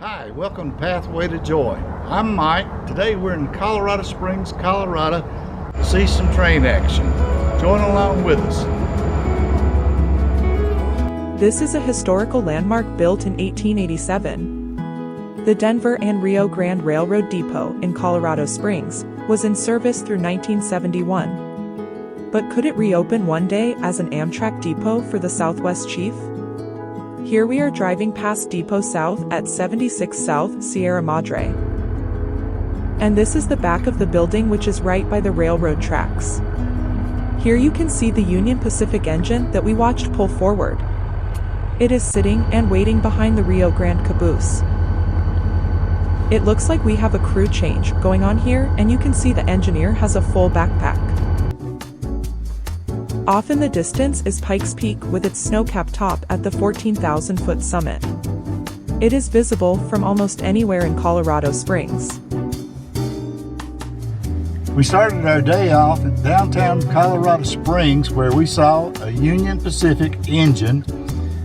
Hi, welcome to Pathway to Joy. I'm Mike. Today we're in Colorado Springs, Colorado to see some train action. Join along with us. This is a historical landmark built in 1887. The Denver and Rio Grande Railroad Depot in Colorado Springs was in service through 1971. But could it reopen one day as an Amtrak depot for the Southwest Chief? Here we are driving past Depot South at 76 South Sierra Madre. And this is the back of the building, which is right by the railroad tracks. Here you can see the Union Pacific engine that we watched pull forward. It is sitting and waiting behind the Rio Grande caboose. It looks like we have a crew change going on here, and you can see the engineer has a full backpack. Off in the distance is Pikes Peak with its snow-capped top at the 14,000-foot summit. It is visible from almost anywhere in Colorado Springs. We started our day off at downtown Colorado Springs, where we saw a Union Pacific engine,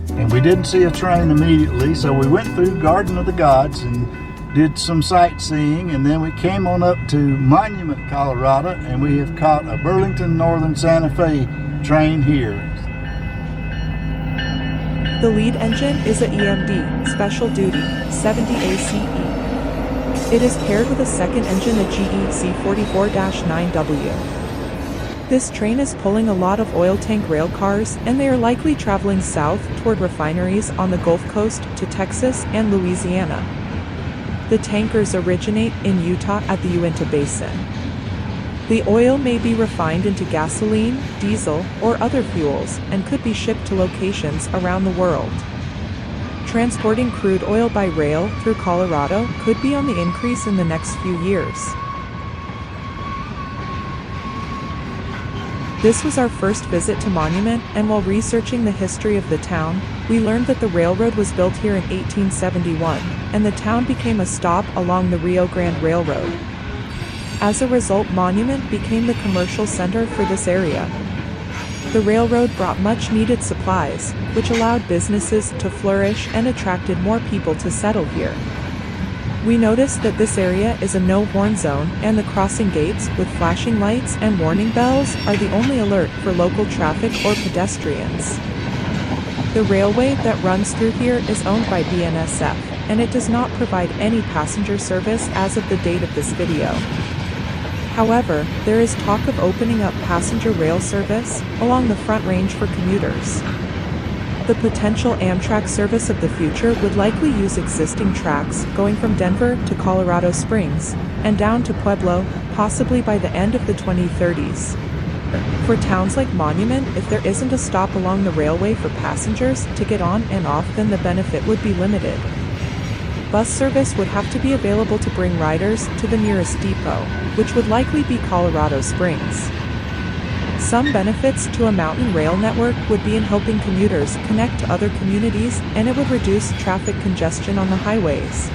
and we didn't see a train immediately, so we went through Garden of the Gods and did some sightseeing, and then we came on up to Monument, Colorado, and we have caught a Burlington Northern Santa Fe train here. The lead engine is a EMD, Special Duty, 70 ACE. It is paired with a second engine, a GE C44-9W. This train is pulling a lot of oil tank rail cars, and they are likely traveling south toward refineries on the Gulf Coast to Texas and Louisiana. The tankers originate in Utah at the Uinta Basin. The oil may be refined into gasoline, diesel, or other fuels, and could be shipped to locations around the world. Transporting crude oil by rail through Colorado could be on the increase in the next few years. This was our first visit to Monument, and while researching the history of the town, we learned that the railroad was built here in 1871, and the town became a stop along the Rio Grande Railroad. As a result, Monument became the commercial center for this area. The railroad brought much-needed supplies, which allowed businesses to flourish and attracted more people to settle here. We noticed that this area is a no-horn zone, and the crossing gates with flashing lights and warning bells are the only alert for local traffic or pedestrians. The railway that runs through here is owned by BNSF, and it does not provide any passenger service as of the date of this video. However, there is talk of opening up passenger rail service along the Front Range for commuters. The potential Amtrak service of the future would likely use existing tracks going from Denver to Colorado Springs and down to Pueblo, possibly by the end of the 2030s. For towns like Monument, if there isn't a stop along the railway for passengers to get on and off, then the benefit would be limited. Bus service would have to be available to bring riders to the nearest depot, which would likely be Colorado Springs. Some benefits to a mountain rail network would be in helping commuters connect to other communities, and it would reduce traffic congestion on the highways.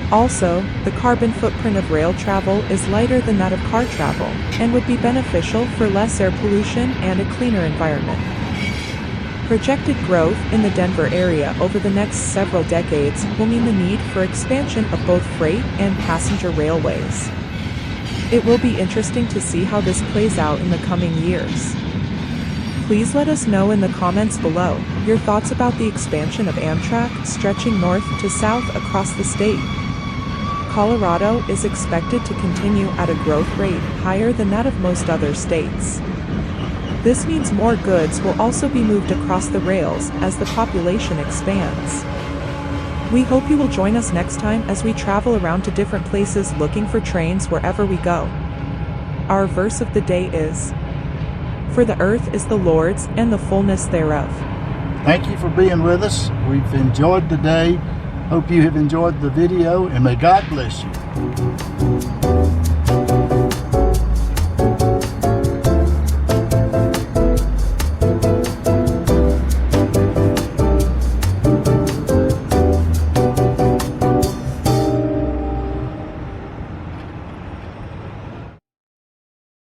Also, the carbon footprint of rail travel is lighter than that of car travel, and would be beneficial for less air pollution and a cleaner environment. Projected growth in the Denver area over the next several decades will mean the need for expansion of both freight and passenger railways. It will be interesting to see how this plays out in the coming years. Please let us know in the comments below your thoughts about the expansion of Amtrak stretching north to south across the state. Colorado is expected to continue at a growth rate higher than that of most other states. This means more goods will also be moved across the rails as the population expands. We hope you will join us next time as we travel around to different places looking for trains wherever we go. Our verse of the day is, "For the earth is the Lord's and the fullness thereof." Thank you for being with us. We've enjoyed the day. Hope you have enjoyed the video, and may God bless you.